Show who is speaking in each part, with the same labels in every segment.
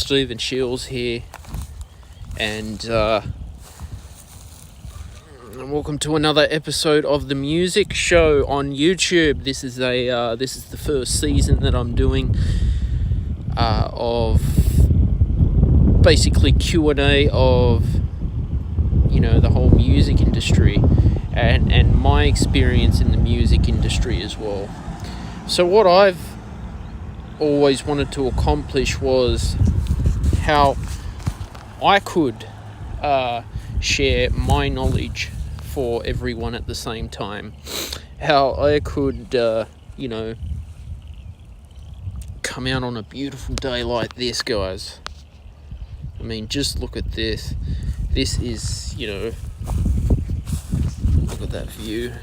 Speaker 1: Stephen Shields here, and welcome to another episode of the music show on YouTube. This is the first season that I'm doing of basically Q&A of the whole music industry and my experience in the music industry as well. So what I've always wanted to accomplish was how I could share my knowledge for everyone at the same time. How I could, come out on a beautiful day like this, guys. I mean, just look at this. This is, look at that view.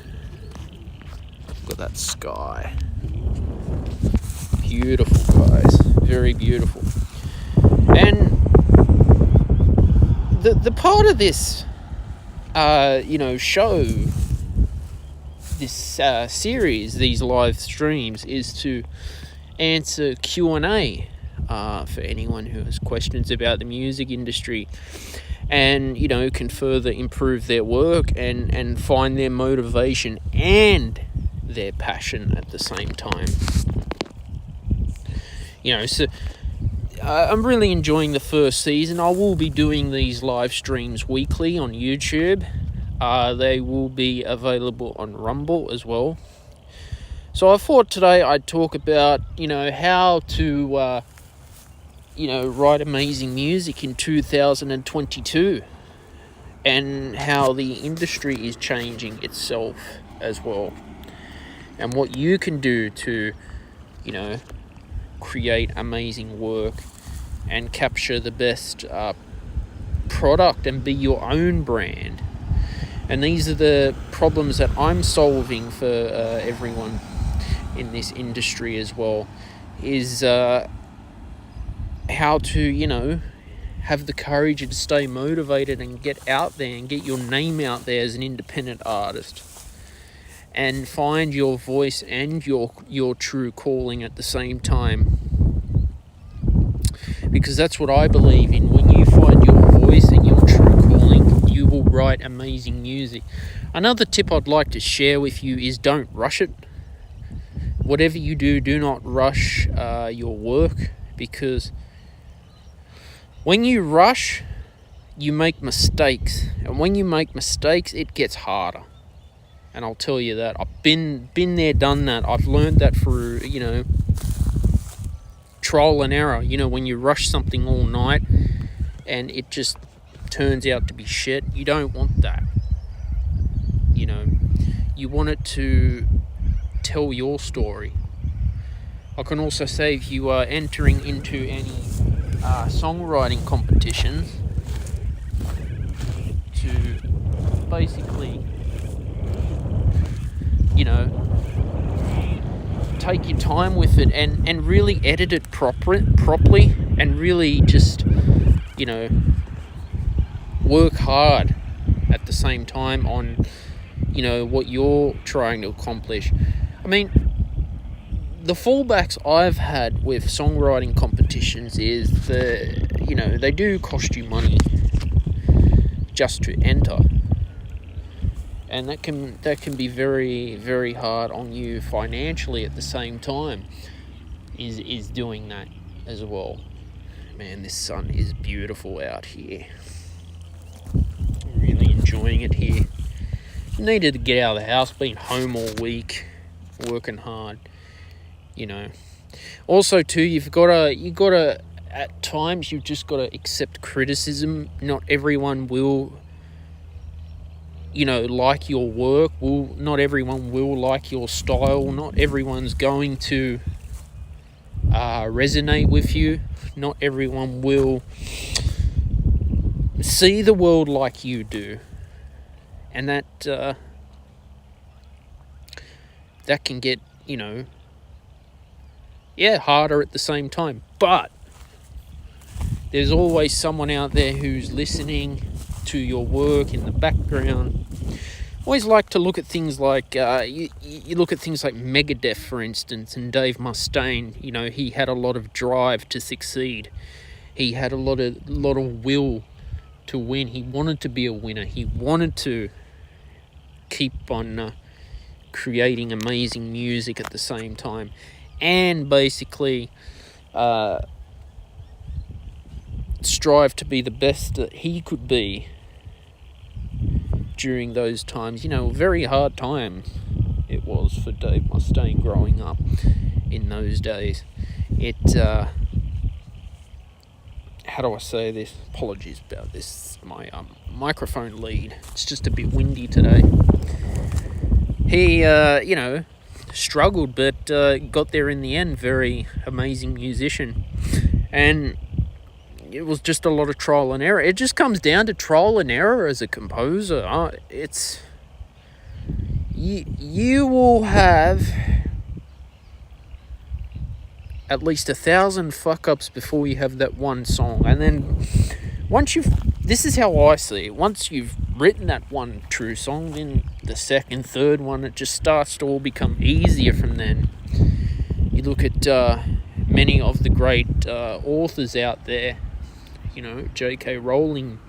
Speaker 1: Look at that sky. Beautiful, guys. Very beautiful. And the part of this, show, this series, these live streams, is to answer Q&A for anyone who has questions about the music industry and, can further improve their work and find their motivation and their passion at the same time. So I'm really enjoying the first season. I will be doing these live streams weekly on YouTube. They will be available on Rumble as well. So I thought today I'd talk about, how to, write amazing music in 2022 and how the industry is changing itself as well. And what you can do to, create amazing work and capture the best product and be your own brand. And these are the problems that I'm solving for everyone in this industry as well, is how to, have the courage to stay motivated and get out there and get your name out there as an independent artist and find your voice and your true calling at the same time. Because that's what I believe in. When you find your voice and your true calling, you will write amazing music. Another tip I'd like to share with you is don't rush it. Whatever you do, do not rush your work, because when you rush, you make mistakes. And when you make mistakes, it gets harder. And I'll tell you that. I've been there, done that. I've learned that through, trial and error. When you rush something all night and it just turns out to be shit, you don't want that. You want it to tell your story. I can also say, if you are entering into any songwriting competitions, to basically take your time with it and really edit it properly and really just work hard at the same time on what you're trying to accomplish. I mean, the fallbacks I've had with songwriting competitions is they do cost you money just to enter. And that can be very, very hard on you financially at the same time, is doing that as well. Man, this sun is beautiful out here. Really enjoying it here. Needed to get out of the house, been home all week, working hard, Also too, you gotta at times you've just gotta accept criticism. Not everyone will like your work. Not everyone will like your style. Not everyone's going to resonate with you. Not everyone will see the world like you do. And that can get, harder at the same time. But there's always someone out there who's listening to your work in the background. Always like to look at things like you look at things like Megadeth, for instance, and Dave Mustaine. He had a lot of drive to succeed, He had a lot of will to win. He wanted to be a winner. He wanted to keep on creating amazing music at the same time, and basically strive to be the best that he could be during those times. Very hard time it was for Dave Mustaine growing up in those days. It how do I say this? Apologies about this. My microphone lead. It's just a bit windy today. He struggled, but got there in the end. Very amazing musician, and it was just a lot of trial and error. It just comes down to trial and error as a composer. It's you will have at least 1,000 fuck-ups before you have that one song. And then this is how I see it, once you've written that one true song, then the second, third one, it just starts to all become easier from then. You look at many of the great authors out there, J.K. Rowling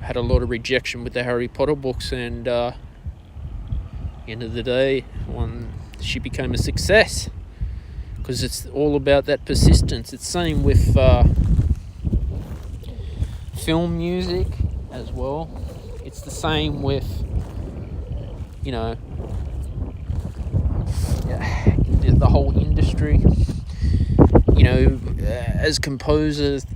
Speaker 1: had a lot of rejection with the Harry Potter books, and end of the day, she became a success, because it's all about that persistence. It's same with film music as well. It's the same with the whole industry. As composers,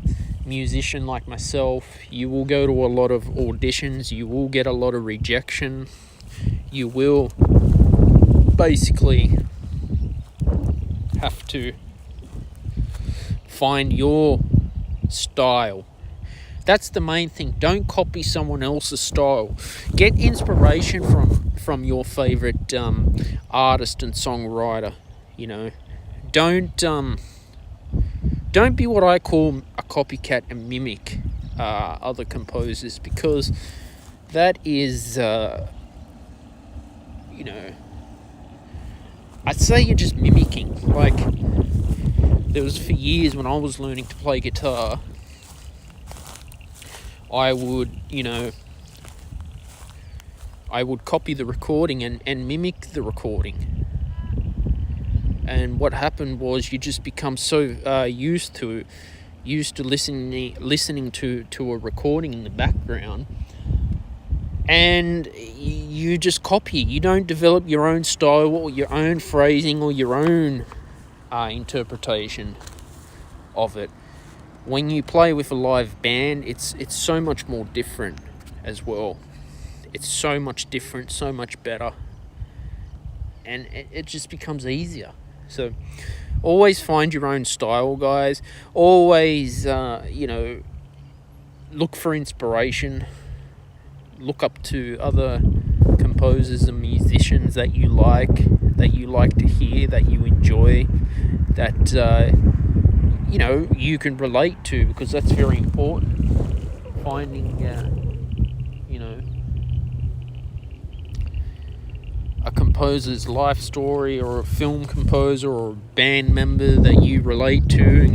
Speaker 1: musician like myself, you will go to a lot of auditions, you will get a lot of rejection, you will basically have to find your style. That's the main thing. Don't copy someone else's style. Get inspiration from your favorite artist and songwriter. Don't be what I call a copycat and mimic other composers, because that is I'd say you're just mimicking. Like, there was for years when I was learning to play guitar, I would copy the recording and mimic the recording. And what happened was, you just become so used to listening to a recording in the background, and you just copy. You don't develop your own style or your own phrasing or your own interpretation of it. When you play with a live band, it's so much more different as well. It's so much different, so much better, and it just becomes easier. So always find your own style, guys. Always look for inspiration. Look up to other composers and musicians that you like to hear, that you enjoy, that you can relate to, because that's very important. Finding a composer's life story, or a film composer, or a band member that you relate to and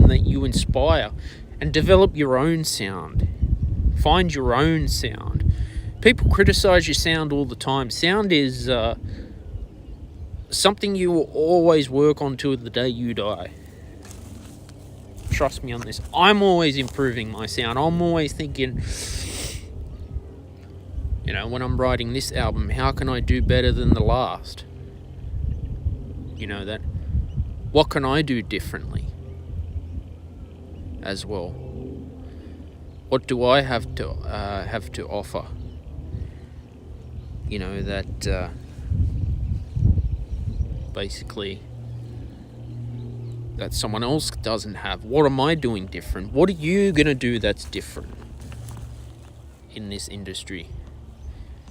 Speaker 1: that you inspire, and develop your own sound. Find your own sound. People criticize your sound all the time. Sound is something you will always work on till the day you die. Trust me on this. I'm always improving my sound. I'm always thinking, when I'm writing this album, how can I do better than the last? What can I do differently as well? What do I have to offer? That basically that someone else doesn't have. What am I doing different? What are you gonna do that's different in this industry?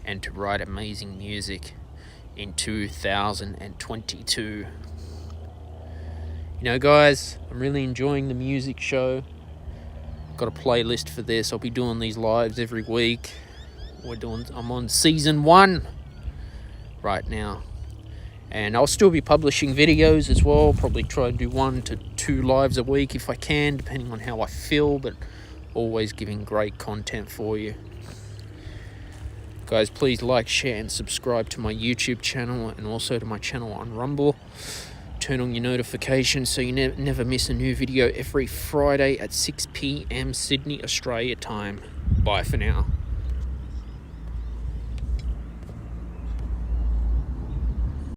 Speaker 1: And to write amazing music in 2022. Guys, I'm really enjoying the music show. Got a playlist for this. I'll be doing these lives every week. I'm on season 1 right now, and I'll still be publishing videos as well. Probably try to do 1 to 2 lives a week if I can, depending on how I feel, but always giving great content for you. Guys, please like, share, and subscribe to my YouTube channel and also to my channel on Rumble. Turn on your notifications so you never miss a new video every Friday at 6 p.m. Sydney, Australia time. Bye for now.